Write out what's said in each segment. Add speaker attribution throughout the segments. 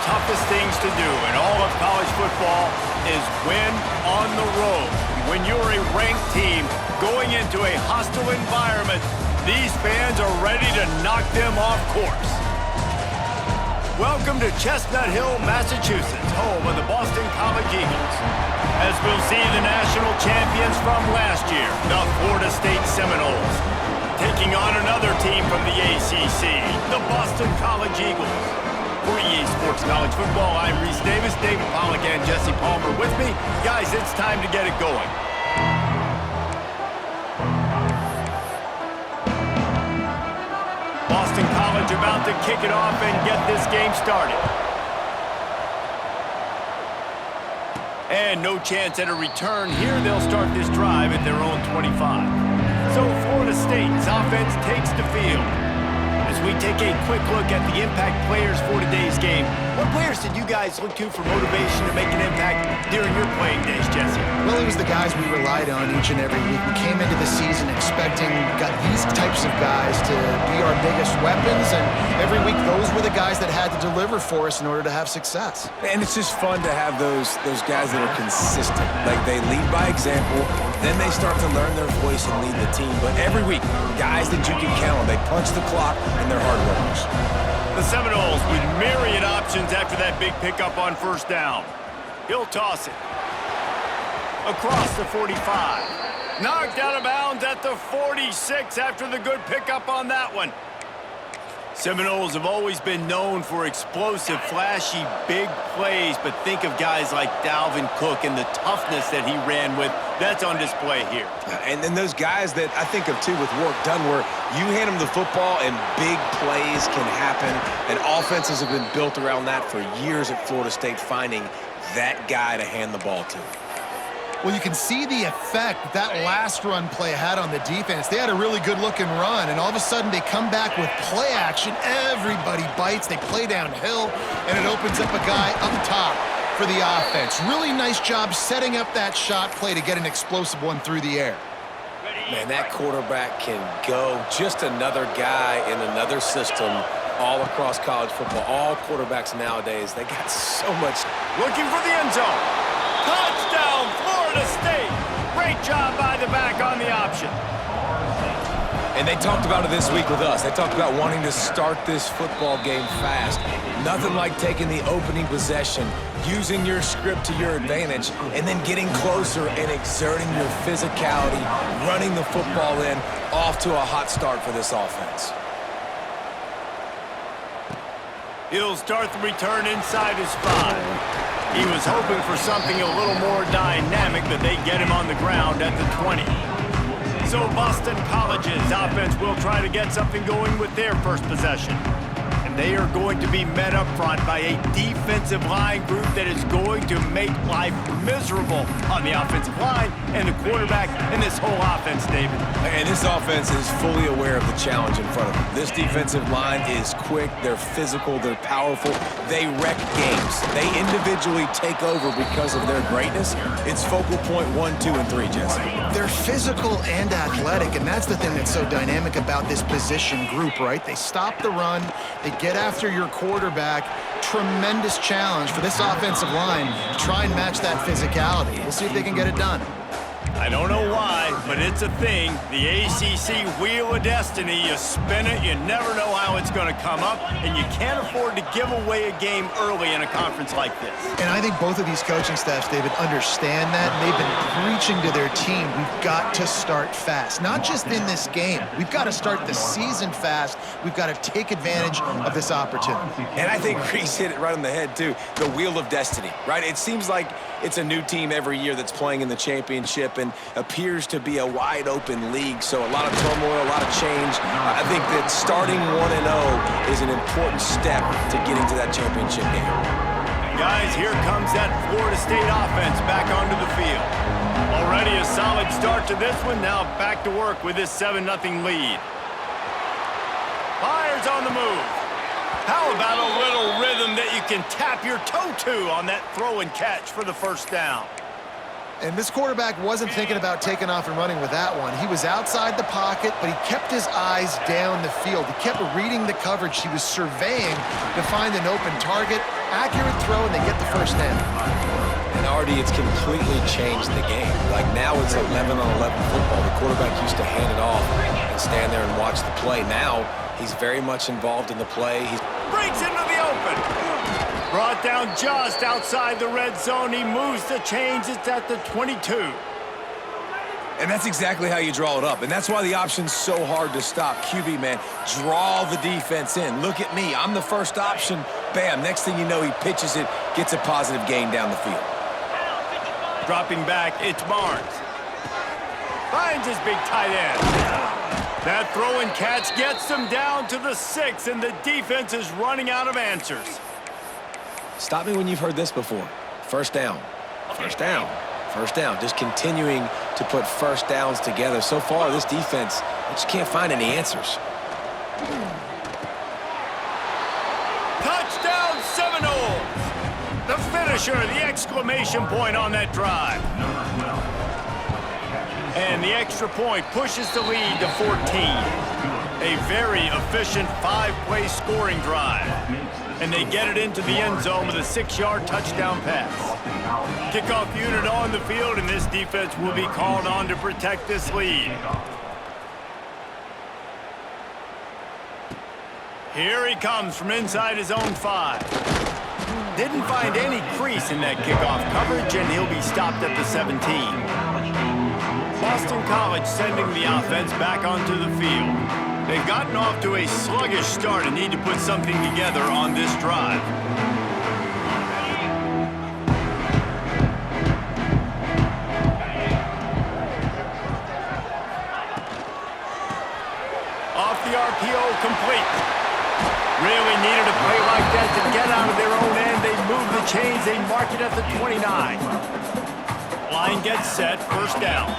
Speaker 1: toughest things to do in all of college football is win on the road. When you're a ranked team going into a hostile environment, these fans are ready to knock them off course. Welcome to Chestnut Hill, Massachusetts, home of the Boston College Eagles. As we'll see the national champions from last year, the Florida State Seminoles, taking on another team from the ACC, the Boston College Eagles. For EA Sports College Football, I'm Reese Davis, David Pollack, and Jesse Palmer with me. Guys, it's time to get it going. Boston College about to kick it off and get this game started. And no chance at a return here. They'll start this drive at their own 25. So Florida State's offense takes the field. As we take a quick look at the impact players for today's game, what players did you guys look to for motivation to make an impact during your playing days, Jesse?
Speaker 2: Well, it was the guys we relied on each and every week. We came into the season expecting these types of guys to be our biggest weapons, and every week those were the guys that had to deliver for us in order to have success.
Speaker 3: And it's just fun to have those guys that are consistent. Like, they lead by example, then they start to learn their voice and lead the team. But every week, guys that you can count on, they punch the clock, and they're hard workers.
Speaker 1: The Seminoles with myriad options after that big pickup on first down. He'll toss it across the 45. Knocked out of bounds at the 46 after the good pickup on that one. Seminoles have always been known for explosive, flashy, big plays, but think of guys like Dalvin Cook and the toughness that he ran with. That's on display here.
Speaker 3: And then those guys that I think of, too, with Warwick Dunn, where you hand them the football and big plays can happen, and offenses have been built around that for years at Florida State, finding that guy to hand the ball to.
Speaker 2: Well, you can see the effect that last run play had on the defense. They had a really good-looking run, and all of a sudden they come back with play action. Everybody bites. They play downhill, and it opens up a guy up top for the offense. Really nice job setting up that shot play to get an explosive one through the air.
Speaker 4: Man, that quarterback can go. Just another guy in another system all across college football. All quarterbacks nowadays, they got so much.
Speaker 1: Looking for the end zone. Touchdown, Florida State. Great job by the back on the option.
Speaker 3: And they talked about it this week with us. They talked about wanting to start this football game fast. Nothing like taking the opening possession, using your script to your advantage, and then getting closer and exerting your physicality, running the football in, off to a hot start for this offense.
Speaker 1: He'll start the return inside his 5. He was hoping for something a little more dynamic, but they get him on the ground at the 20. So Boston College's offense will try to get something going with their first possession. And they are going to be met up front by a defensive line group that is going to make life miserable on the offensive line and the quarterback and this whole offense, David.
Speaker 3: And this offense is fully aware of the challenge in front of them. This defensive line is quick, they're physical, they're powerful, they wreck games. They individually take over because of their greatness. It's focal point 1, 2, and 3, Jesse.
Speaker 2: They're physical and athletic, and that's the thing that's so dynamic about this position group, right? They stop the run, they get after your quarterback. Tremendous challenge for this offensive line to try and match that physicality. We'll see if they can get it done.
Speaker 1: I don't know why, but it's a thing. The ACC Wheel of Destiny, you spin it, you never know how it's going to come up, and you can't afford to give away a game early in a conference like this.
Speaker 2: And I think both of these coaching staffs, David, understand that. They've been preaching to their team, we've got to start fast. Not just in this game. We've got to start the season fast. We've got to take advantage of this opportunity.
Speaker 3: And I think Reese hit it right on the head, too. The Wheel of Destiny, right? It seems like it's a new team every year that's playing in the championship and appears to be a wide-open league, so a lot of turmoil, a lot of change. I think that starting 1-0 is an important step to getting to that championship game.
Speaker 1: Guys, here comes that Florida State offense back onto the field. Already a solid start to this one. Now back to work with this 7-0 lead. Fires on the move. How about a little rhythm that you can tap your toe to on that throw and catch for the first down?
Speaker 2: And this quarterback wasn't thinking about taking off and running with that one. He was outside the pocket, but he kept his eyes down the field. He kept reading the coverage. He was surveying to find an open target, Accurate throw, and they get the first down.
Speaker 4: And Artie, it's completely changed the game. Like now it's 11-on-11 football. The quarterback used to hand it off and stand there and watch the play. Now he's very much involved in the play. He
Speaker 1: breaks into the open. Brought down just outside the red zone. He moves the chains. It's at the 22.
Speaker 3: And that's exactly how you draw it up. And that's why the option's so hard to stop. QB, man, draw the defense in. Look at me. I'm the first option. Bam. Next thing you know, he pitches it, gets a positive gain down the field.
Speaker 1: Dropping back, it's Barnes. Finds his big tight end. That throw and catch gets them down to the 6, and the defense is running out of answers.
Speaker 4: Stop me when you've heard this before. First down. First down. First down. Just continuing to put first downs together. So far, this defense, they just can't find any answers.
Speaker 1: Touchdown Seminoles! The finisher, the exclamation point on that drive. And the extra point pushes the lead to 14. A very efficient 5-play scoring drive. And they get it into the end zone with a 6-yard touchdown pass. Kickoff unit on the field, and this defense will be called on to protect this lead. Here he comes from inside his own 5. Didn't find any crease in that kickoff coverage, and he'll be stopped at the 17. Boston College sending the offense back onto the field. They've gotten off to a sluggish start and need to put something together on this drive. Off the RPO, complete. Really needed a play like that to get out of their own end. They move the chains, they mark it at the 29. Line gets set, first down.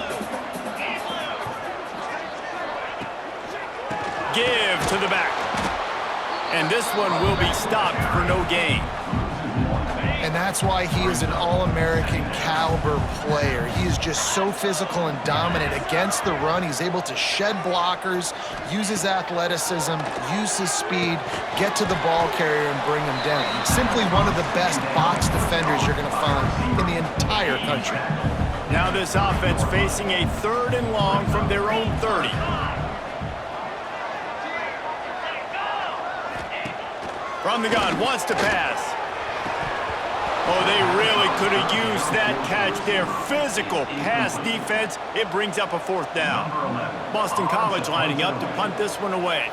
Speaker 1: Give to the back. And this one will be stopped for no gain.
Speaker 2: And that's why he is an All-American caliber player. He is just so physical and dominant against the run. He's able to shed blockers, use his athleticism, use his speed, get to the ball carrier and bring him down. He's simply one of the best box defenders you're going to find in the entire country.
Speaker 1: Now this offense facing a 3rd and long from their own 30. From the gun, wants to pass. Oh, they really could have used that catch there. Physical pass defense. It brings up a 4th down. Boston College lining up to punt this one away.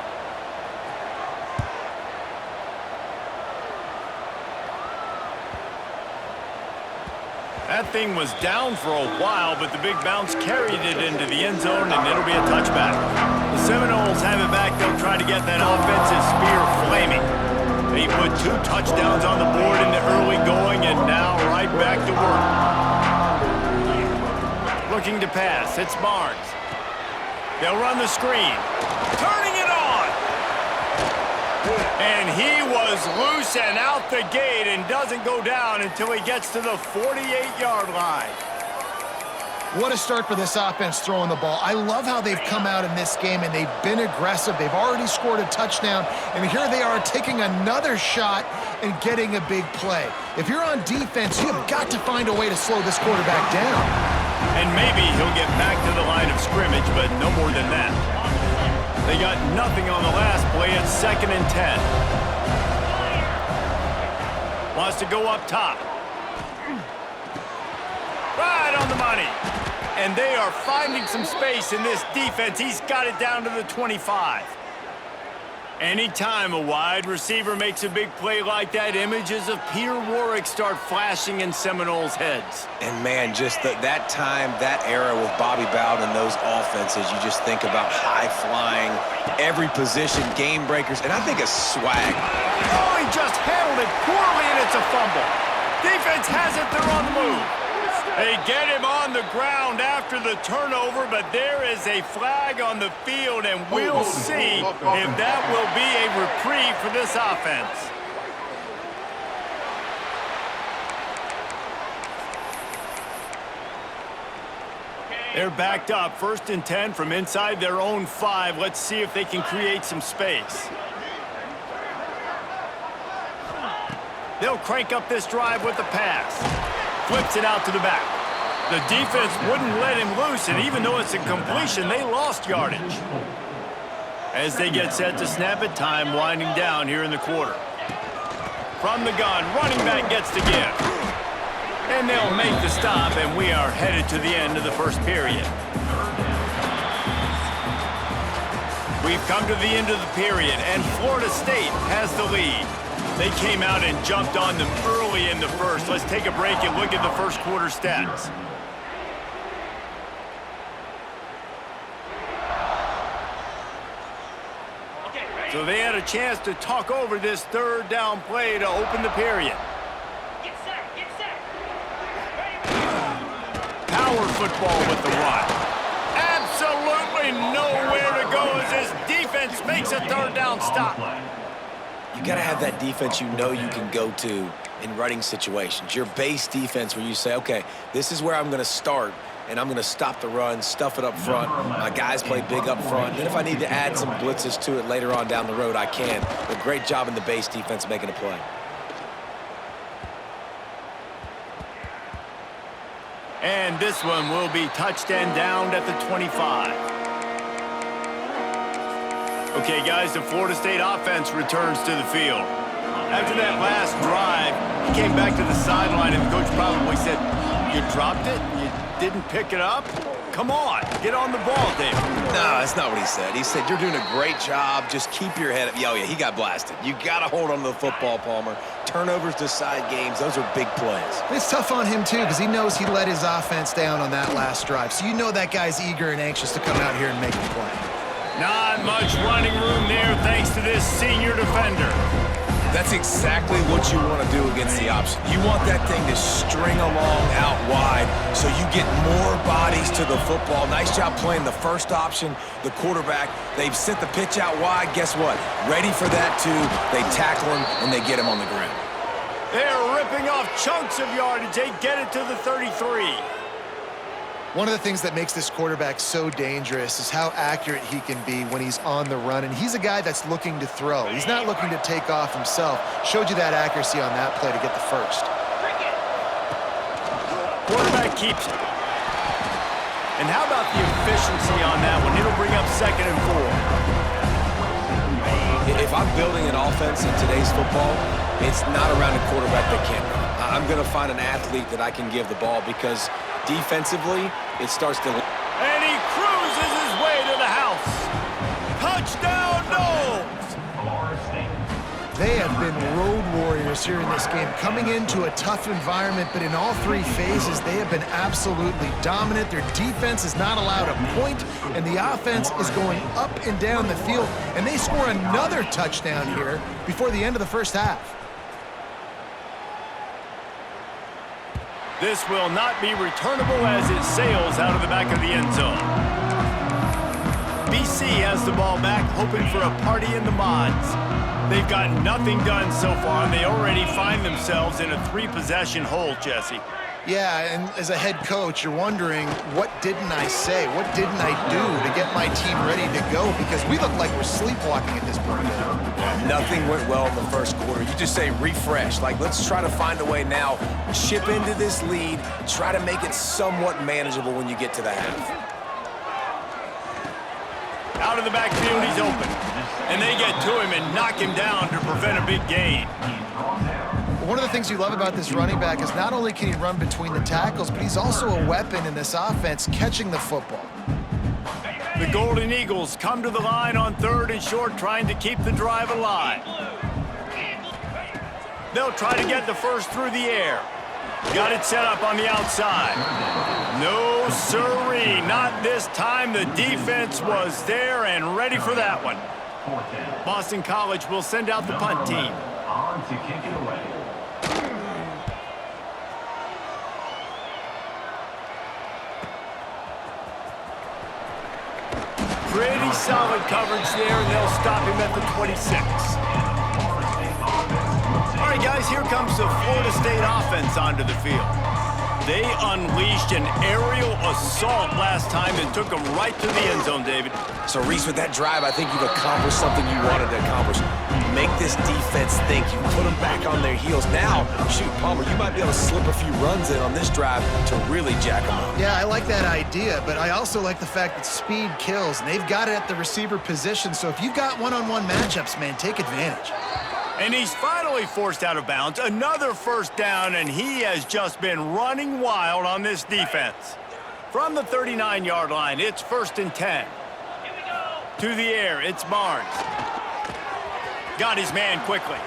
Speaker 1: That thing was down for a while, but the big bounce carried it into the end zone, and it'll be a touchback. The Seminoles have it back. They'll try to get that offensive spear flaming. They put 2 touchdowns on the board in the early going, and now right back to work. Looking to pass, it's Barnes. They'll run the screen. Turning it on! And he was loose and out the gate and doesn't go down until he gets to the 48-yard line.
Speaker 2: What a start for this offense throwing the ball. I love how they've come out in this game, and they've been aggressive. They've already scored a touchdown, and here they are taking another shot and getting a big play. If you're on defense, you've got to find a way to slow this quarterback down.
Speaker 1: And maybe he'll get back to the line of scrimmage, but no more than that. They got nothing on the last play. It's 2nd and 10. Wants to go up top. Right on the money. And they are finding some space in this defense. He's got it down to the 25. Anytime a wide receiver makes a big play like that, images of Peter Warrick start flashing in Seminoles' heads.
Speaker 4: And, man, just that time, that era with Bobby Bowden and those offenses, you just think about high-flying, every position, game breakers, and I think a swag.
Speaker 1: Oh, he just handled it poorly, and it's a fumble. Defense has it. They're on the move. They get him on the ground after the turnover, but there is a flag on the field, and we'll see if that will be a reprieve for this offense. They're backed up, 1st and 10 from inside their own 5. Let's see if they can create some space. They'll crank up this drive with the pass. Flips it out to the back. The defense wouldn't let him loose, and even though it's a completion, they lost yardage. As they get set to snap it, time winding down here in the quarter. From the gun, running back gets the give. And they'll make the stop, and we are headed to the end of the first period. We've come to the end of the period, and Florida State has the lead. They came out and jumped on them early in the first. Let's take a break and look at the first quarter stats. So they had a chance to talk over this third down play to open the period.
Speaker 5: Get set.
Speaker 1: Power football with the run. Absolutely nowhere to go as this defense makes a third down stop.
Speaker 4: You got to have that defense you know you can go to in running situations. Your base defense where you say, okay, this is where I'm going to start, and I'm going to stop the run, stuff it up front. My guys play big up front. Then if I need to add some blitzes to it later on down the road, I can. But great job in the base defense making a play.
Speaker 1: And this one will be touched and downed at the 25. Okay, guys, the Florida State offense returns to the field. After that last drive, he came back to the sideline, and the coach probably said, "You dropped it? You didn't pick it up? Come on, get on the ball, David."
Speaker 4: No, that's not what he said. He said, you're doing a great job. Just keep your head up. Oh, yeah, he got blasted. You got to hold on to the football, Palmer. Turnovers decide games. Those are big plays.
Speaker 2: It's tough on him, too, because he knows he let his offense down on that last drive. So you know that guy's eager and anxious to come out here and make a play.
Speaker 1: Not much running room there thanks to this senior defender.
Speaker 3: That's exactly what you want to do against the option. You want that thing to string along out wide so you get more bodies to the football. Nice job playing the first option, the quarterback. They've sent the pitch out wide. Guess what? Ready for that, too. They tackle him, and they get him on the ground.
Speaker 1: They're ripping off chunks of yardage. They get it to the 33.
Speaker 2: One of the things that makes this quarterback so dangerous is how accurate he can be when he's on the run, and he's a guy that's looking to throw. He's not looking to take off himself. Showed you that accuracy on that play to get the first.
Speaker 1: Quarterback keeps it. And how about the efficiency on that one? It'll bring up 2nd and 4.
Speaker 4: If I'm building an offense in today's football, it's not around a quarterback that can't run. I'm going to find an athlete that I can give the ball because defensively, it starts to...
Speaker 1: And he cruises his way to the house. Touchdown, Noles!
Speaker 2: They have been road warriors here in this game, coming into a tough environment, but in all three phases, they have been absolutely dominant. Their defense is not allowed a point, and the offense is going up and down the field, and they score another touchdown here before the end of the first half.
Speaker 1: This will not be returnable as it sails out of the back of the end zone. BC has the ball back, hoping for a party in the mods. They've got nothing done so far, and they already find themselves in a 3-possession hole, Jesse.
Speaker 2: Yeah, and as a head coach, you're wondering, what didn't I say? What didn't I do to get my team ready to go? Because we look like we're sleepwalking at this point.
Speaker 3: Nothing went well in the first quarter. You just say refresh. Like, let's try to find a way now. Chip into this lead. Try to make it somewhat manageable when you get to the half.
Speaker 1: Out of the backfield, he's open. And they get to him and knock him down to prevent a big gain.
Speaker 2: One of the things you love about this running back is not only can he run between the tackles, but he's also a weapon in this offense, catching the football.
Speaker 1: The Golden Eagles come to the line on 3rd and short, trying to keep the drive alive. They'll try to get the first through the air. Got it set up on the outside. No siree, not this time. The defense was there and ready for that one. Boston College will send out the punt team.
Speaker 5: On to kick it away.
Speaker 1: Pretty solid coverage there, and they'll stop him at the 26. All right, guys, here comes the Florida State offense onto the field. They unleashed an aerial assault last time and took them right to the end zone, David.
Speaker 4: So, Reese, with that drive, I think you've accomplished something you wanted to accomplish. Make this defense think. You put them back on their heels. Now, shoot, Palmer, you might be able to slip a few runs in on this drive to really jack them up.
Speaker 2: Yeah, I like that idea, but I also like the fact that speed kills, and they've got it at the receiver position, so if you've got one-on-one matchups, man, take advantage.
Speaker 1: And he's finally forced out of bounds. Another first down, and he has just been running wild on this defense. From the 39-yard line, it's 1st and 10. To the air, it's Barnes. Got his man quickly.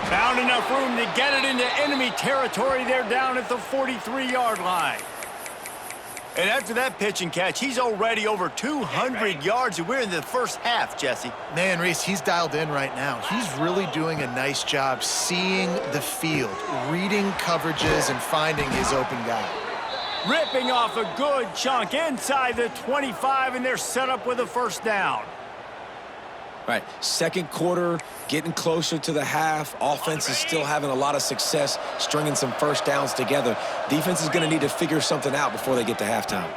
Speaker 1: Found enough room to get it into enemy territory. They're down at the 43-yard line. And after that pitch and catch, he's already over 200 yards, and we're in the first half, Jesse.
Speaker 2: Man, Reese, he's dialed in right now. He's really doing a nice job seeing the field, reading coverages, and finding his open guy.
Speaker 1: Ripping off a good chunk inside the 25, and they're set up with a first down.
Speaker 4: All right, second quarter, getting closer to the half. Offense is still having a lot of success stringing some first downs together. Defense is going to need to figure something out before they get to halftime.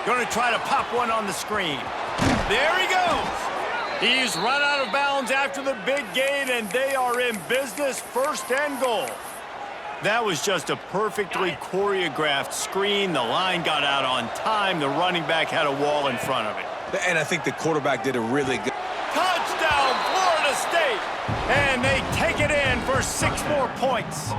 Speaker 1: Going to try to pop one on the screen. There he goes. He's run out of bounds after the big gain, and they are in business, 1st and goal. That was just a perfectly choreographed screen. The line got out on time. The running back had a wall in front of it.
Speaker 4: And I think the quarterback did a really good...
Speaker 1: Touchdown, Florida State! And they take it in for 6 more points.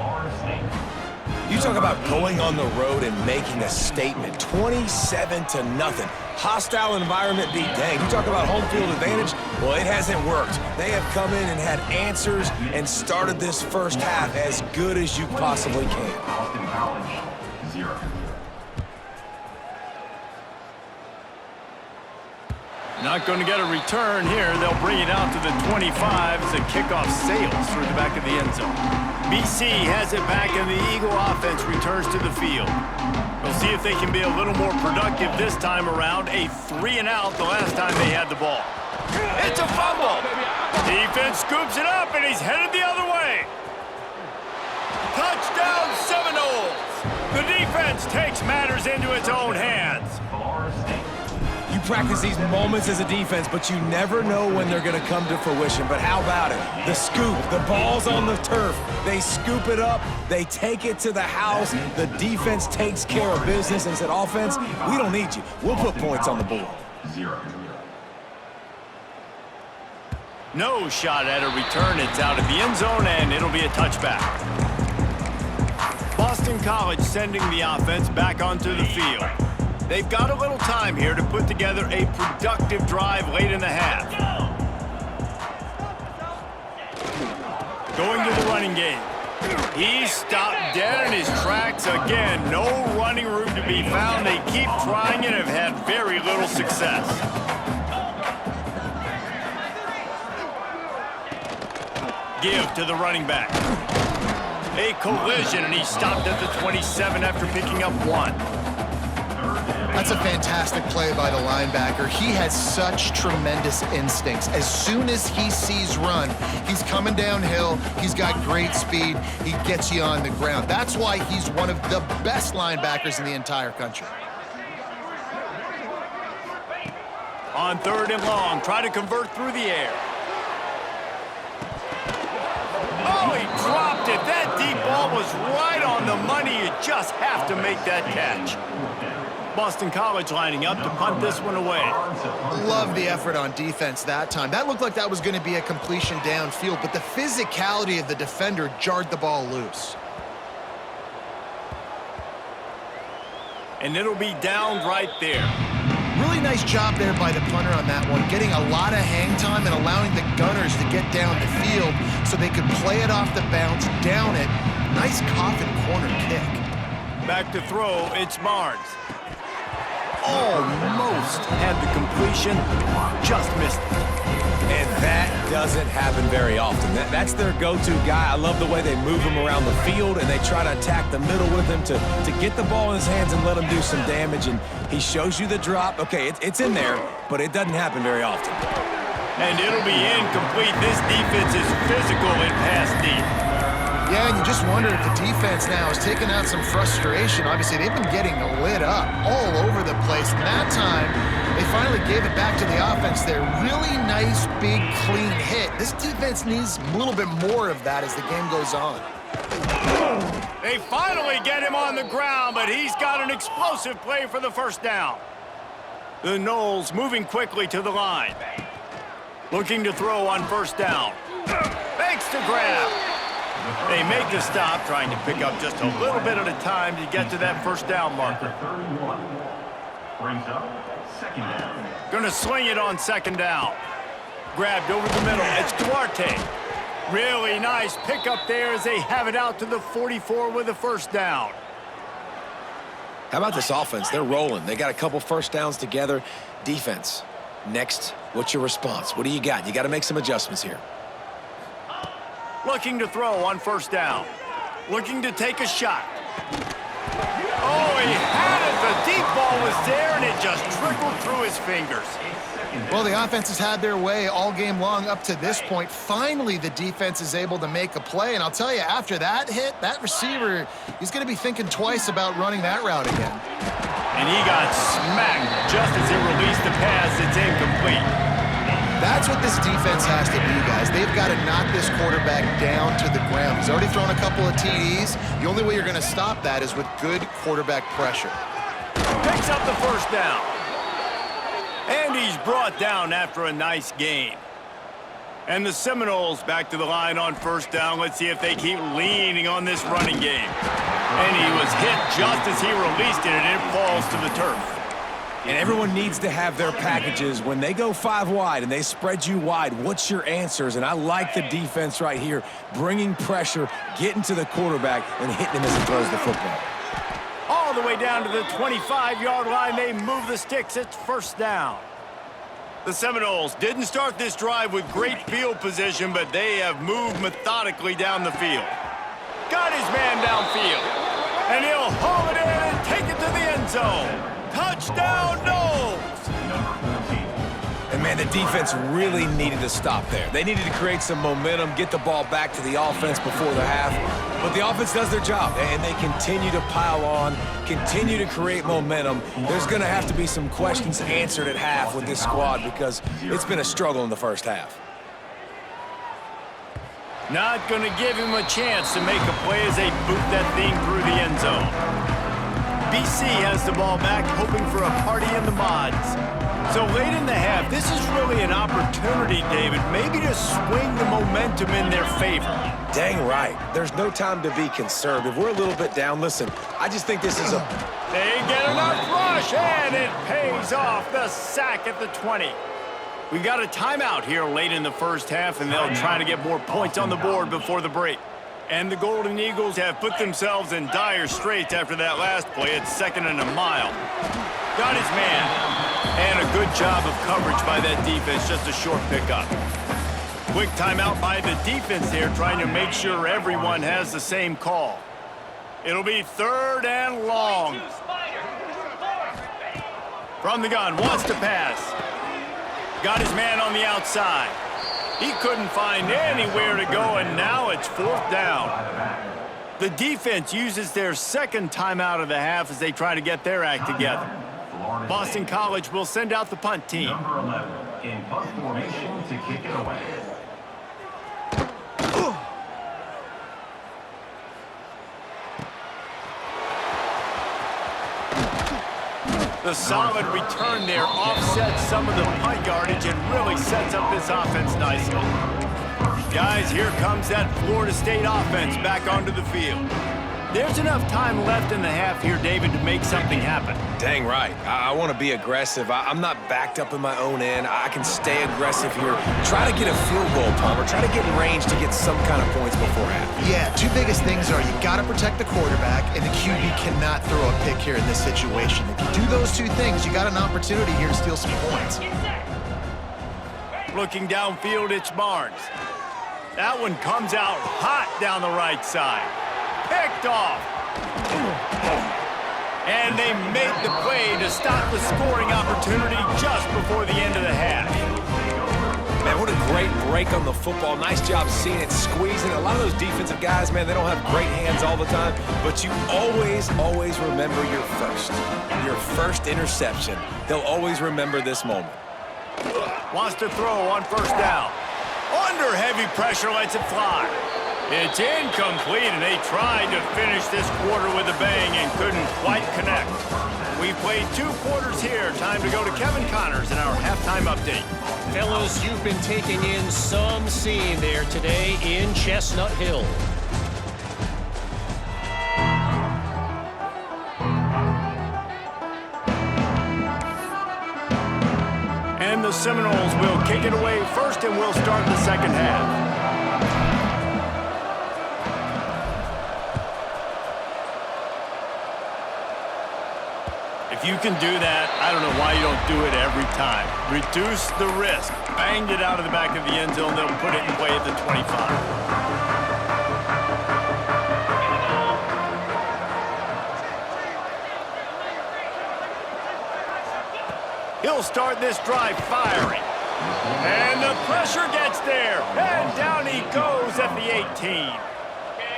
Speaker 4: You talk about going on the road and making a statement. 27-0. Hostile environment be danged. You talk about home field advantage. Well, it hasn't worked. They have come in and had answers and started this first half as good as you possibly can.
Speaker 5: Boston College, 0.
Speaker 1: Not going to get a return here. They'll bring it out to the 25 as the kickoff sails through the back of the end zone. BC has it back, and the Eagle offense returns to the field. We'll see if they can be a little more productive this time around. A 3-and-out the last time they had the ball. It's a fumble. Defense scoops it up, and he's headed the other way. Touchdown Seminoles. The defense takes matters into its own hands.
Speaker 4: You practice these moments as a defense, but you never know when they're going to come to fruition. But how about it? The scoop, the ball's on the turf. They scoop it up. They take it to the house. The defense takes care of business and said, offense, we don't need you. We'll put points on the board.
Speaker 5: 0.
Speaker 1: No shot at a return. It's out of the end zone, and it'll be a touchback. Boston College sending the offense back onto the field. They've got a little time here to put together a productive drive late in the half. Going to the running game. He's stopped dead in his tracks again. No running room to be found. They keep trying and have had very little success. Give to the running back. A collision, and he stopped at the 27 after picking up 1.
Speaker 2: That's a fantastic play by the linebacker. He has such tremendous instincts. As soon as he sees run, he's coming downhill. He's got great speed. He gets you on the ground. That's why he's one of the best linebackers in the entire country.
Speaker 1: On 3rd and long, try to convert through the air. Oh, he dropped it. That deep ball was right on the money. You just have to make that catch. Boston College lining up to punt this one away.
Speaker 2: Love the effort on defense that time. That looked like that was going to be a completion downfield, but the physicality of the defender jarred the ball loose.
Speaker 1: And it'll be down right there.
Speaker 2: Really nice job there by the punter on that one, getting a lot of hang time and allowing the gunners to get down the field so they could play it off the bounce, down it. Nice coffin corner kick.
Speaker 1: Back to throw, it's Barnes. Almost had the completion, just missed it.
Speaker 4: And that doesn't happen very often. That's their go-to guy. I love the way they move him around the field, and they try to attack the middle with him to get the ball in his hands and let him do some damage. And he shows you the drop. Okay, it's in there, but it doesn't happen very often.
Speaker 1: And it'll be incomplete. This defense is physical and pass deep.
Speaker 2: Yeah, and you just wonder if the defense now is taking out some frustration. Obviously, they've been getting lit up all over the place. And that time, they finally gave it back to the offense there. Really nice, big, clean hit. This defense needs a little bit more of that as the game goes on.
Speaker 1: They finally get him on the ground, but he's got an explosive play for the first down. The Knowles moving quickly to the line. Looking to throw on first down. Fakes to grab. They make the stop, trying to pick up just a little bit at a time to get to that first down marker.
Speaker 5: 31. Brings up second down.
Speaker 1: Gonna sling it on second down. Grabbed over the middle. It's Duarte. Really nice pickup there as they have it out to the 44 with a first down.
Speaker 4: How about this offense? They're rolling. They got a couple first downs together. Defense, next, what's your response? What do you got? You got to make some adjustments here.
Speaker 1: Looking to throw on first down. Looking to take a shot. Oh, he had it. The deep ball was there, and it just trickled through his fingers.
Speaker 2: Well, the offense has had their way all game long up to this point. Finally, the defense is able to make a play. And I'll tell you, after that hit, that receiver, he's going to be thinking twice about running that route again.
Speaker 1: And he got smacked just as he released the pass. It's incomplete.
Speaker 2: That's what this defense has to do, guys. They've got to knock this quarterback down to the ground. He's already thrown a couple of TDs. The only way you're going to stop that is with good quarterback pressure.
Speaker 1: Picks up the first down. And he's brought down after a nice gain. And the Seminoles back to the line on first down. Let's see if they keep leaning on this running game. And he was hit just as he released it, and it falls to the turf.
Speaker 3: And everyone needs to have their packages. When they go 5 wide and they spread you wide, what's your answers? And I like the defense right here, bringing pressure, getting to the quarterback, and hitting him as he throws the football.
Speaker 1: All the way down to the 25-yard line, they move the sticks. It's first down. The Seminoles didn't start this drive with great field position, but they have moved methodically down the field. Got his man downfield, and he'll haul it in and take it to the end zone. Touchdown, Knowles!
Speaker 3: And, man, the defense really needed to stop there. They needed to create some momentum, get the ball back to the offense before the half. But the offense does their job, and they continue to pile on, continue to create momentum. There's going to have to be some questions answered at half with this squad because it's been a struggle in the first half.
Speaker 1: Not going to give him a chance to make a play as they boot that thing through the end zone. BC has the ball back, hoping for a party in the mods. So late in the half, this is really an opportunity, David, maybe to swing the momentum in their favor.
Speaker 4: Dang right. There's no time to be conservative. We're a little bit down. Listen, I just think this is a...
Speaker 1: They get enough rush, and it pays off. The sack at the 20. We got a timeout here late in the first half, and they'll try to get more points on the board before the break. And the Golden Eagles have put themselves in dire straits after that last play. It's 2nd and a mile. Got his man. And a good job of coverage by that defense. Just a short pickup. Quick timeout by the defense here, trying to make sure everyone has the same call. It'll be 3rd and long. From the gun, wants to pass. Got his man on the outside. He couldn't find anywhere to go, and now it's 4th down. The defense uses their 2nd timeout of the half as they try to get their act together. Boston College will send out the punt team.
Speaker 5: Number 11 in punt formation to kick it away.
Speaker 1: The solid return there offsets some of the punt yardage and really sets up this offense nicely. Guys, here comes that Florida State offense back onto the field. There's enough time left in the half here, David, to make something happen.
Speaker 4: Dang right. I want to be aggressive. I'm not backed up in my own end. I can stay aggressive here. Try to get a field goal, Palmer. Try to get in range to get some kind of points before half.
Speaker 2: Yeah, 2 biggest things are you got to protect the quarterback, and the QB cannot throw a pick here in this situation. If you do those 2 things, you got an opportunity here to steal some points.
Speaker 1: Looking downfield, it's Barnes. That one comes out hot down the right side. Picked off. And they made the play to stop the scoring opportunity just before the end of the half.
Speaker 4: Man,
Speaker 3: what a great break on the football. Nice job seeing it, squeezing. A lot of those defensive guys, man, they don't have great hands all the time, but you always, always remember your first interception. They'll always remember this moment.
Speaker 1: Wants to throw on first down. Under heavy pressure, lets it fly. It's incomplete, and they tried to finish this quarter with a bang and couldn't quite connect. We've played 2 quarters here. Time to go to Kevin Connors in our halftime update.
Speaker 6: Fellas, you've been taking in some scene there today in Chestnut Hill.
Speaker 1: And the Seminoles will kick it away first, and we'll start the second half. If you can do that, I don't know why you don't do it every time. Reduce the risk. Banged it out of the back of the end zone. They'll put it in play at the 25. He'll start this drive firing. And the pressure gets there. And down he goes at the 18.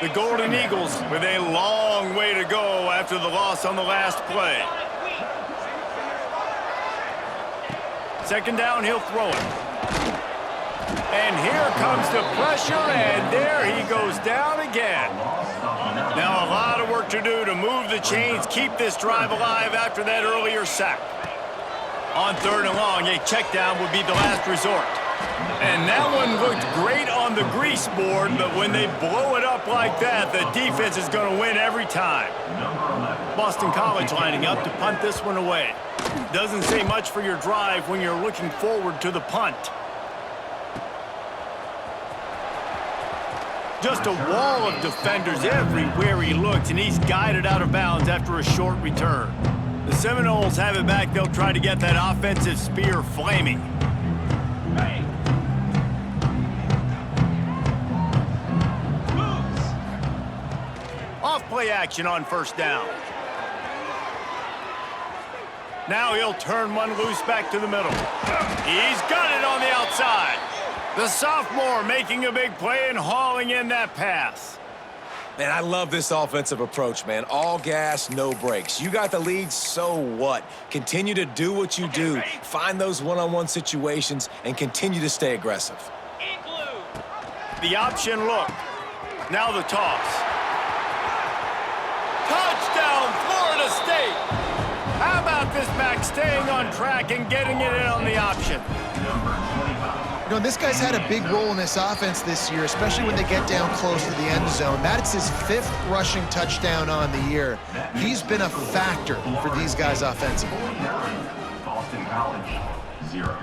Speaker 1: The Golden Eagles with a long way to go after the loss on the last play. Second down, he'll throw it. And here comes the pressure, and there he goes down again. Now a lot of work to do to move the chains, keep this drive alive after that earlier sack. On third and long, a check down would be the last resort. And that one looked great on the grease board, but when they blow it up like that, the defense is going to win every time. Boston College lining up to punt this one away. Doesn't say much for your drive when you're looking forward to the punt. Just a wall of defenders everywhere he looks, and he's guided out of bounds after a short return. The Seminoles have it back. They'll try to get that offensive spear flaming. Off play action on first down. Now he'll turn one loose back to the middle. He's got it on the outside. The sophomore making a big play and hauling in that pass.
Speaker 3: Man, I love this offensive approach, man. All gas, no brakes. You got the lead, so what? Continue to do what you do. Find those one-on-one situations and continue to stay aggressive.
Speaker 1: The option look. Now the toss. Touchdown, Florida State! How about this back staying on track and getting it in on the option?
Speaker 2: You know, this guy's had a big role in this offense this year, especially when they get down close to the end zone. That's his 5th rushing touchdown on the year. He's been a factor for these guys offensively.
Speaker 5: Boston College, 0.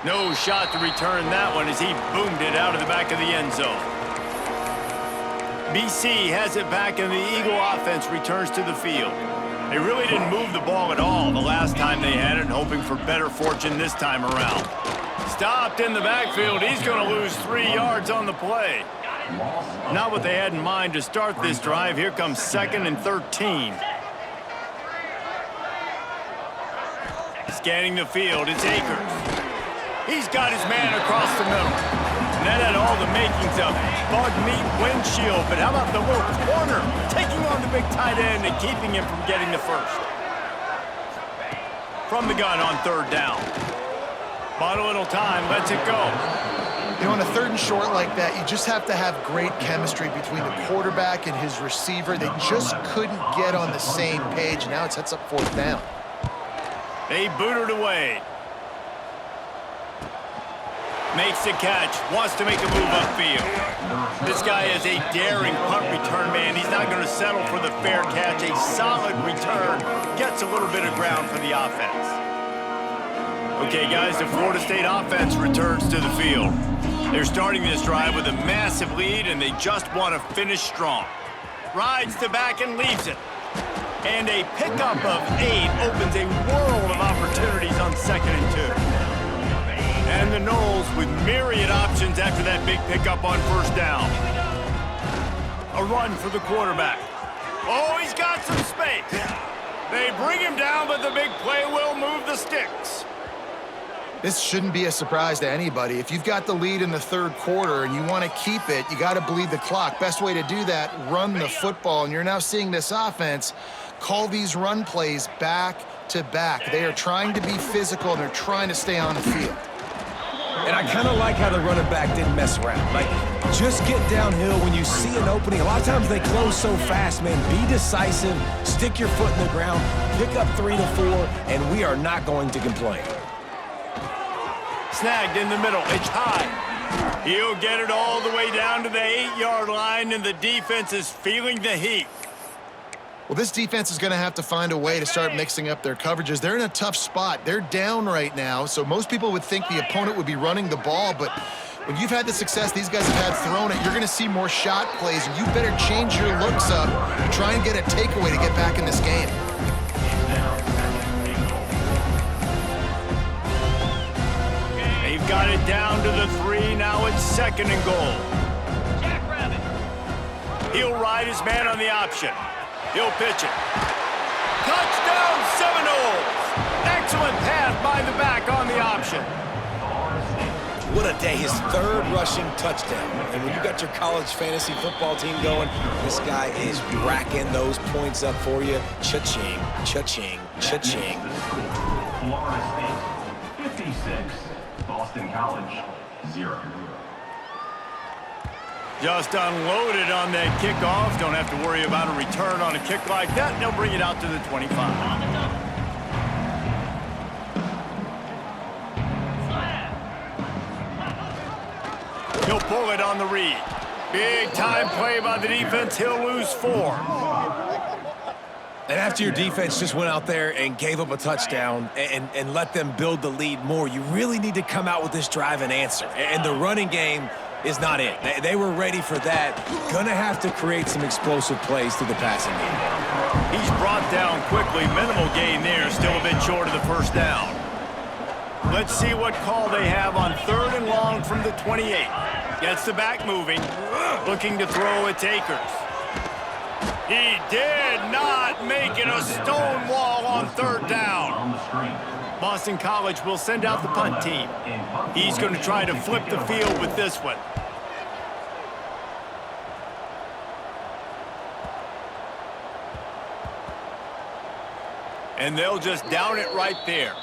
Speaker 1: No shot to return that one as he boomed it out of the back of the end zone. BC has it back, and the Eagle offense returns to the field. They really didn't move the ball at all the last time they had it, hoping for better fortune this time around. Stopped in the backfield. He's going to lose 3 yards on the play. Not what they had in mind to start this drive. Here comes 2nd and 13. Scanning the field, it's Akers. He's got his man across the middle. And that had all the makings of bug meat windshield, but how about the little corner taking on the big tight end and keeping him from getting the first? From the gun on third down. Bought a little time, lets it go.
Speaker 2: You know, on a 3rd and short like that, you just have to have great chemistry between the quarterback and his receiver. They just couldn't get on the same page. Now it sets up 4th down.
Speaker 1: They boot it away. Makes the catch, wants to make a move upfield. This guy is a daring punt return man. He's not going to settle for the fair catch. A solid return gets a little bit of ground for the offense. Okay, guys, the Florida State offense returns to the field. They're starting this drive with a massive lead, and they just want to finish strong. Rides the back and leaves it. And a pickup of 8 opens a world of opportunities on 2nd and 2. And the Noles with myriad options after that big pickup on first down. A run for the quarterback. Oh, he's got some space. They bring him down, but the big play will move the sticks.
Speaker 2: This shouldn't be a surprise to anybody. If you've got the lead in the third quarter and you want to keep it, you got to bleed the clock. Best way to do that, run the football. And you're now seeing this offense call these run plays back to back. They are trying to be physical, and they're trying to stay on the field.
Speaker 3: And I kind of like how the running back didn't mess around. Like, just get downhill when you see an opening. A lot of times they close so fast, man. Be decisive, stick your foot in the ground, pick up 3 to 4, and we are not going to complain.
Speaker 1: Snagged in the middle. It's high. He'll get it all the way down to the 8-yard line, and the defense is feeling the heat.
Speaker 2: Well, this defense is going to have to find a way to start mixing up their coverages. They're in a tough spot. They're down right now, so most people would think the opponent would be running the ball, but when you've had the success these guys have had throwing it, you're going to see more shot plays, and you better change your looks up and try and get a takeaway to get back in this game.
Speaker 1: They've got it down to the 3. Now it's 2nd and goal. He'll ride his man on the option. He'll pitch it. Touchdown, Seminoles! Excellent pass by the back on the option.
Speaker 4: What a day. His 3rd rushing touchdown. And when you got your college fantasy football team going, this guy is racking those points up for you. Cha-ching, cha-ching, cha-ching.
Speaker 5: Florida State 56, Boston College 0.
Speaker 1: Just unloaded on that kickoff. Don't have to worry about a return on a kick like that. They'll bring it out to the 25. He'll pull it on the read. Big time play by the defense. He'll lose 4.
Speaker 3: And after your defense just went out there and gave up a touchdown and let them build the lead more, you really need to come out with this drive and answer. And the running game is not it. They were ready for that. Gonna have to create some explosive plays through the passing game.
Speaker 1: He's brought down quickly. Minimal gain there. Still a bit short of the first down. Let's see what call they have on 3rd and long from the 28. Gets the back moving. Looking to throw at Akers. He did not make it a stone wall on 3rd down. Boston College will send out the punt team. He's going to try to flip the field with this one. And they'll just down it right there.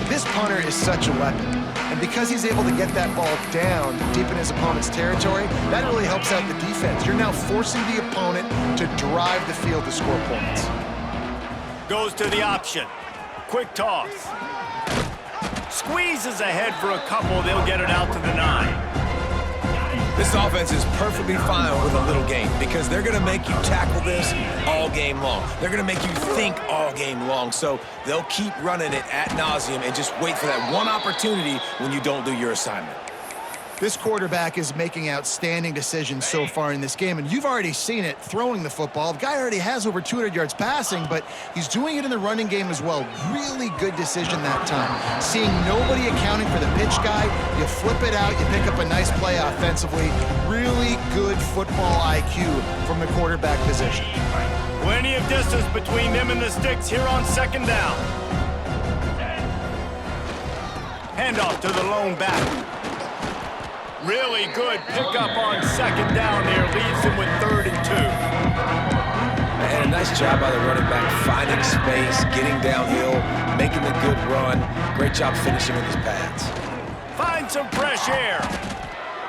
Speaker 2: This punter is such a weapon. And because he's able to get that ball down deep in his opponent's territory, that really helps out the defense. You're now forcing the opponent to drive the field to score points.
Speaker 1: Goes to the option. Quick toss. Squeezes ahead for a couple. They'll get it out to the 9.
Speaker 3: This offense is perfectly fine with a little game because they're going to make you tackle this all game long. They're going to make you think all game long. So they'll keep running it ad nauseum and just wait for that one opportunity when you don't do your assignment.
Speaker 2: This quarterback is making outstanding decisions so far in this game, and you've already seen it throwing the football. The guy already has over 200 yards passing, but he's doing it in the running game as well. Really good decision that time. Seeing nobody accounting for the pitch guy, you flip it out, you pick up a nice play offensively. Really good football IQ from the quarterback position.
Speaker 1: Plenty of distance between them and the sticks here on 2nd down. Handoff to the lone back. Really good pickup on 2nd down there. Leaves him with 3rd and 2.
Speaker 4: And a nice job by the running back, finding space, getting downhill, making the good run. Great job finishing with his pads.
Speaker 1: Find some fresh air.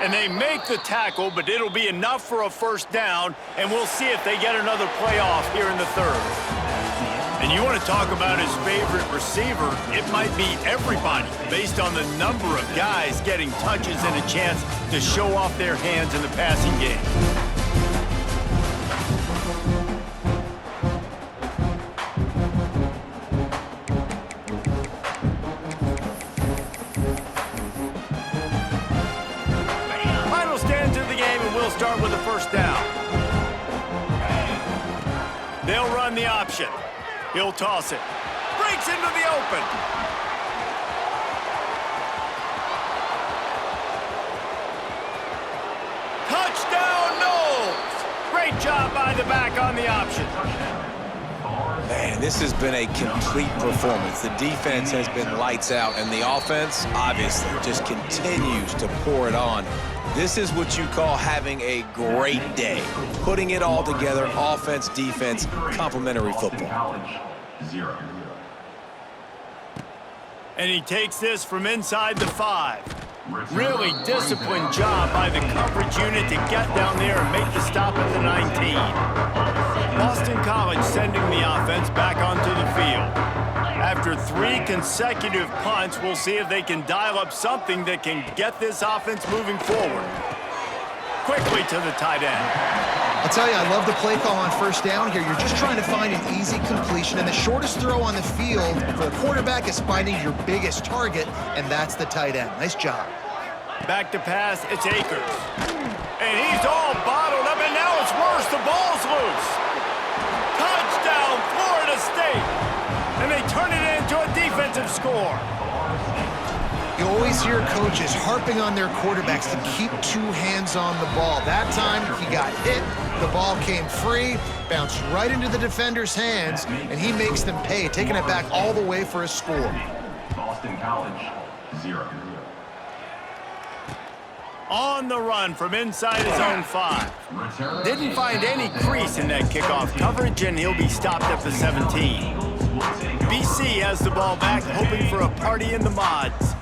Speaker 1: And they make the tackle, but it'll be enough for a 1st down, and we'll see if they get another playoff here in the 3rd. And you want to talk about his favorite receiver, it might be everybody based on the number of guys getting touches and a chance to show off their hands in the passing game. Final stands of the game, and we'll start with the 1st down. They'll run the option. He'll toss it. Breaks into the open. Touchdown, Knowles! Great job by the back on the option.
Speaker 4: Man, this has been a complete performance. The defense has been lights out, and the offense, obviously, just continues to pour it on. This is what you call having a great day. Putting it all together, offense, defense, complementary football.
Speaker 1: And he takes this from inside the 5. Really disciplined job by the coverage unit to get down there and make the stop at the 19. Boston College sending the offense back onto the field. After 3 consecutive punts, we'll see if they can dial up something that can get this offense moving forward. Quickly to the tight end.
Speaker 2: I'll tell you, I love the play call on first down here. You're just trying to find an easy completion, and the shortest throw on the field for a quarterback is finding your biggest target, and that's the tight end. Nice job.
Speaker 1: Back to pass, it's Akers. And he's all bottled up, and now it's worse. The ball's loose. Touchdown, Florida State. And they turn it into a defensive score.
Speaker 2: You always hear coaches harping on their quarterbacks to keep 2 hands on the ball. That time, he got hit, the ball came free, bounced right into the defender's hands, and he makes them pay, taking it back all the way for a score.
Speaker 5: Boston College, 0.
Speaker 1: On the run from inside his own 5. Didn't find any crease in that kickoff coverage, and he'll be stopped at the 17. BC has the ball back, hoping for a party in the mods.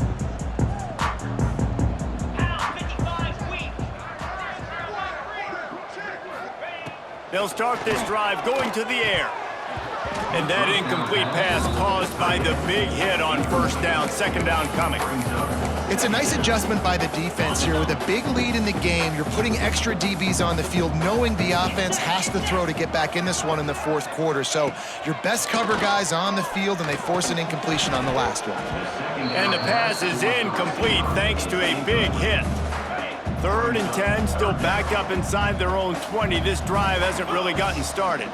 Speaker 1: They'll start this drive going to the air. And that incomplete pass caused by the big hit on first down, second down coming.
Speaker 2: It's a nice adjustment by the defense here. With a big lead in the game, you're putting extra DBs on the field, knowing the offense has to throw to get back in this one in the 4th quarter. So your best cover guys on the field, and they force an incompletion on the last one.
Speaker 1: And the pass is incomplete thanks to a big hit. 3rd and 10, still back up inside their own 20. This drive hasn't really gotten started.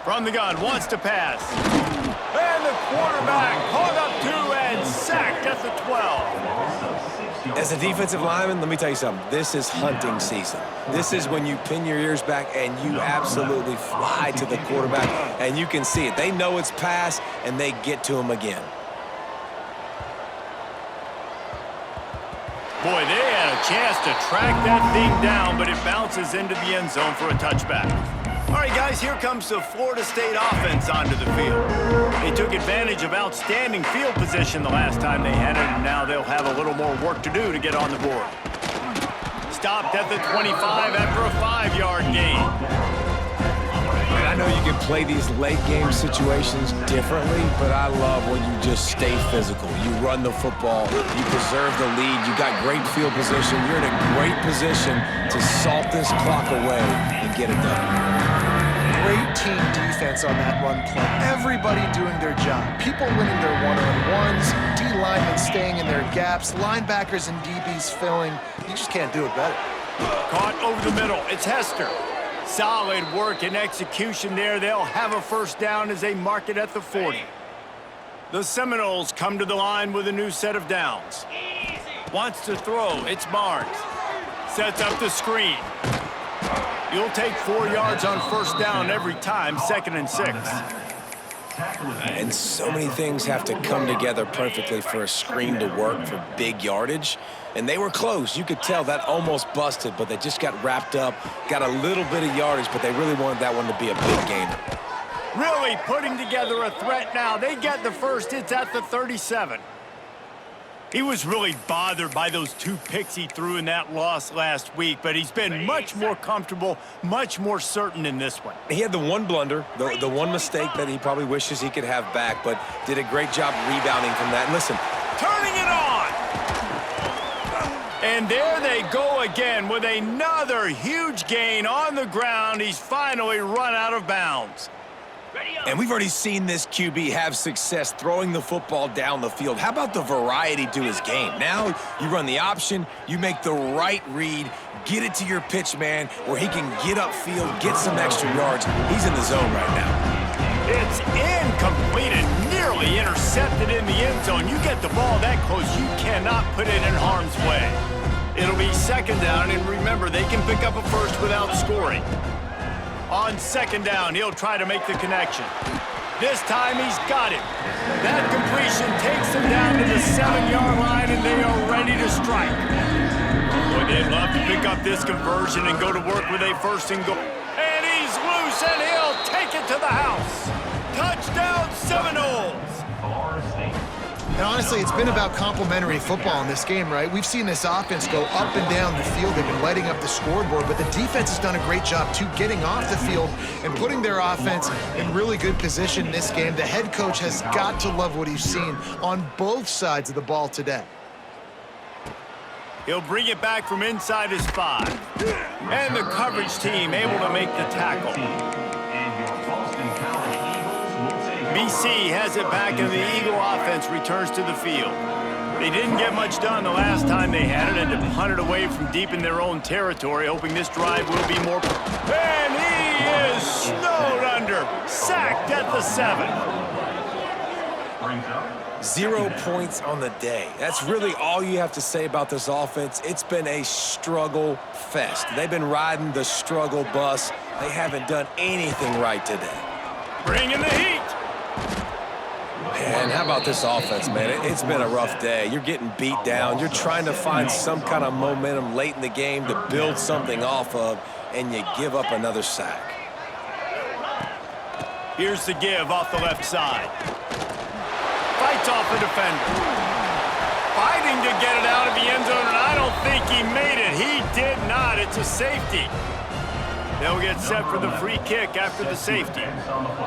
Speaker 1: From the gun, wants to pass. And the quarterback caught up to and sacked at the 12.
Speaker 4: As a defensive lineman, let me tell you something. This is hunting season. This is when you pin your ears back and you absolutely fly to the quarterback, and you can see it. They know it's pass, and they get to him again.
Speaker 1: Boy, they had a chance to track that thing down, but it bounces into the end zone for a touchback. All right, guys, here comes the Florida State offense onto the field. They took advantage of outstanding field position the last time they had it, and now they'll have a little more work to do to get on the board. Stopped at the 25 after a 5-yard gain.
Speaker 3: And I know you can play these late game situations differently, but I love when you just stay physical. You run the football, you preserve the lead, you got great field position. You're in a great position to salt this clock away and get it done.
Speaker 2: Great team defense on that run play. Everybody doing their job. People winning their one-on-ones, D-linemen staying in their gaps, linebackers and DBs filling. You just can't do it better.
Speaker 1: Caught over the middle. It's Hester. Solid work and execution there. They'll have a first down as they mark it at the 40. The Seminoles come to the line with a new set of downs. Wants to throw. It's Barnes. Sets up the screen. You'll take 4 yards on first down every time, 2nd and 6.
Speaker 4: And so many things have to come together perfectly for a screen to work for big yardage. And they were close. You could tell that almost busted, but they just got wrapped up, got a little bit of yardage, but they really wanted that one to be a big gainer.
Speaker 1: Really putting together a threat now. They get the first. It's at the 37. He was really bothered by those 2 picks he threw in that loss last week, but he's been much more comfortable, much more certain in this one.
Speaker 4: He had the one blunder, the one mistake that he probably wishes he could have back, but did a great job rebounding from that. And listen,
Speaker 1: turning it on! And there they go again with another huge gain on the ground. He's finally run out of bounds.
Speaker 4: and we've already seen this QB have success throwing the football down the field. How about the variety to his game? Now you run the option, you make the right read, get it to your pitch man where he can get upfield, get some extra yards. He's in the zone right now.
Speaker 1: It's incomplete and nearly intercepted in the end zone. You get the ball that close, you cannot put it in harm's way. It'll be second down, and remember, they can pick up a first without scoring. On second down, he'll try to make the connection. This time he's got it. That completion takes him down to the 7-yard line, and they are ready to strike. Boy, they'd love to pick up this conversion and go to work with a first and goal. And he's loose, and he'll take it to the house. Touchdown, Seminoles.
Speaker 2: And honestly, it's been about complementary football in this game, right? We've seen this offense go up and down the field. They've been lighting up the scoreboard, but the defense has done a great job, too, getting off the field and putting their offense in really good position in this game. The head coach has got to love what he's seen on both sides of the ball today.
Speaker 1: He'll bring it back from inside his 5. And the coverage team able to make the tackle. BC has it back, and the Eagle offense returns to the field. They didn't get much done the last time they had it, and to punt it away from deep in their own territory, hoping this drive will be more. And he is snowed under, sacked at the 7.
Speaker 3: 0 points on the day. That's really all you have to say about this offense. It's been a struggle fest. They've been riding the struggle bus. They haven't done anything right today.
Speaker 1: Bringing the heat.
Speaker 3: Man, how about this offense, man? It's been a rough day. You're getting beat down. You're trying to find some kind of momentum late in the game to build something off of, and you give up another sack.
Speaker 1: Here's the give off the left side. Fights off the defender. Fighting to get it out of the end zone, and I don't think he made it. He did not. It's a safety. They'll get set for the free kick after the safety.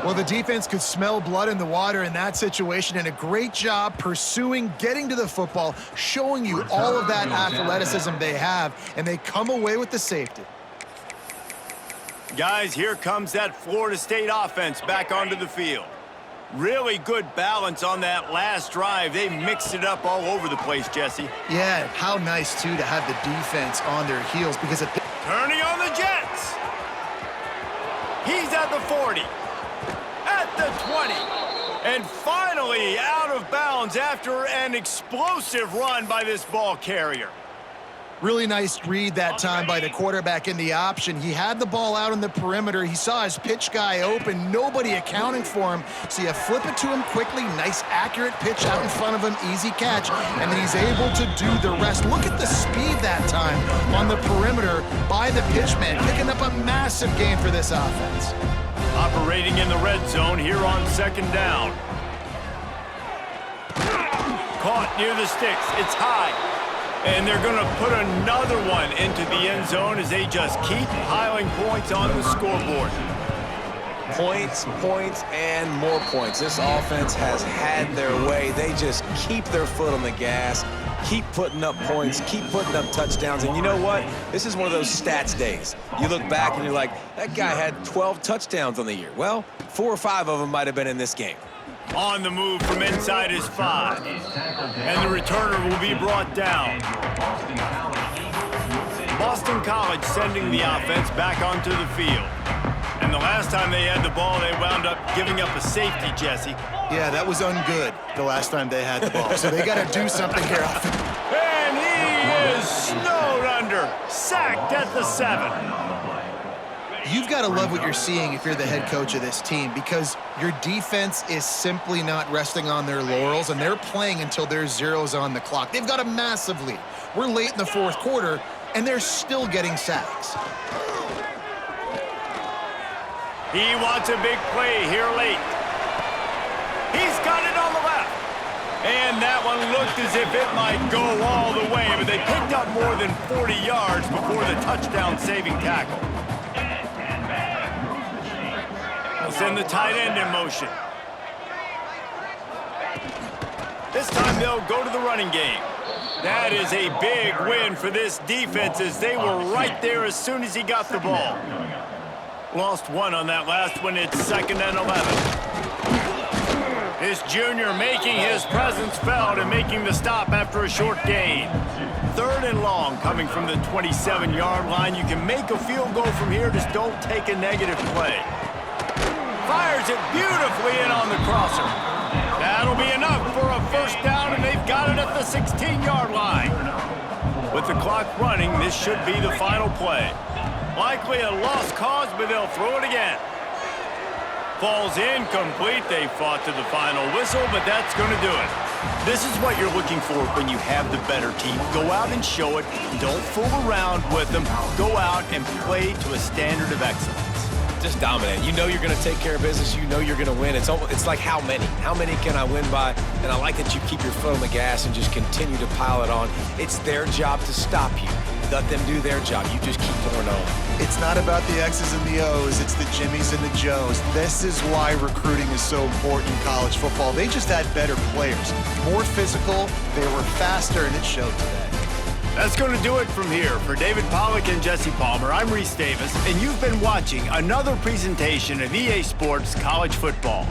Speaker 2: Well, the defense could smell blood in the water in that situation, and a great job pursuing, getting to the football, showing you all of that athleticism they have, and they come away with the safety.
Speaker 1: Guys, here comes that Florida State offense back onto the field. Really good balance on that last drive. They mixed it up all over the place, Jesse.
Speaker 2: Yeah, how nice, too, to have the defense on their heels, because it...
Speaker 1: Turning on the Jets. He's at the 40, at the 20, and finally out of bounds after an explosive run by this ball carrier.
Speaker 2: Really nice read that time by the quarterback in the option. He had the ball out on the perimeter. He saw his pitch guy open, nobody accounting for him. So you flip it to him quickly, nice accurate pitch out in front of him, easy catch, and then he's able to do the rest. Look at the speed that time on the perimeter by the pitchman, picking up a massive gain for this offense.
Speaker 1: Operating in the red zone here on second down. Caught near the sticks, it's high. And they're going to put another one into the end zone as they just keep piling points on the scoreboard.
Speaker 3: Points, points, and more points. This offense has had their way. They just keep their foot on the gas, keep putting up points, keep putting up touchdowns. And you know what? This is one of those stats days. You look back and you're like, that guy had 12 touchdowns on the year. Well, 4 or 5 of them might have been in this game.
Speaker 1: On the move from inside his 5. And the returner will be brought down. Boston College sending the offense back onto the field. And the last time they had the ball, they wound up giving up a safety, Jesse.
Speaker 2: Yeah, that was ungood the last time they had the ball. So they got to do something here.
Speaker 1: And he is snowed under, sacked at the 7.
Speaker 2: You've got to love what you're seeing if you're the head coach of this team, because your defense is simply not resting on their laurels, and they're playing until there's zeros on the clock. They've got a massive lead. We're late in the fourth quarter, and they're still getting sacks.
Speaker 1: He wants a big play here late. He's got it on the left. And that one looked as if it might go all the way, but they picked up more than 40 yards before the touchdown-saving tackle. They'll send the tight end in motion. This time they'll go to the running game. That is a big win for this defense, as they were right there as soon as he got the ball. Lost one on that last one. It's 2nd and 11. This junior making his presence felt and making the stop after a short gain. 3rd and long coming from the 27-yard line. You can make a field goal from here, just don't take a negative play. Fires it beautifully in on the crosser. That'll be enough for a first down, and they've got it at the 16-yard line. With the clock running, this should be the final play. Likely a lost cause, but they'll throw it again. Falls incomplete. They fought to the final whistle, but that's going to do it. This is what you're looking for when you have the better team. Go out and show it. Don't fool around with them. Go out and play to a standard of excellence.
Speaker 4: Just dominate. You know you're going to take care of business. You know you're going to win. It's like how many? How many can I win by? And I like that you keep your foot on the gas and just continue to pile it on. It's their job to stop you. Let them do their job. You just keep pouring on.
Speaker 2: It's not about the X's and the O's. It's the Jimmies and the Joes. This is why recruiting is so important in college football. They just had better players, more physical, they were faster, and it showed today.
Speaker 1: That's going to do it from here. For David Pollack and Jesse Palmer, I'm Reese Davis, and you've been watching another presentation of EA Sports College Football.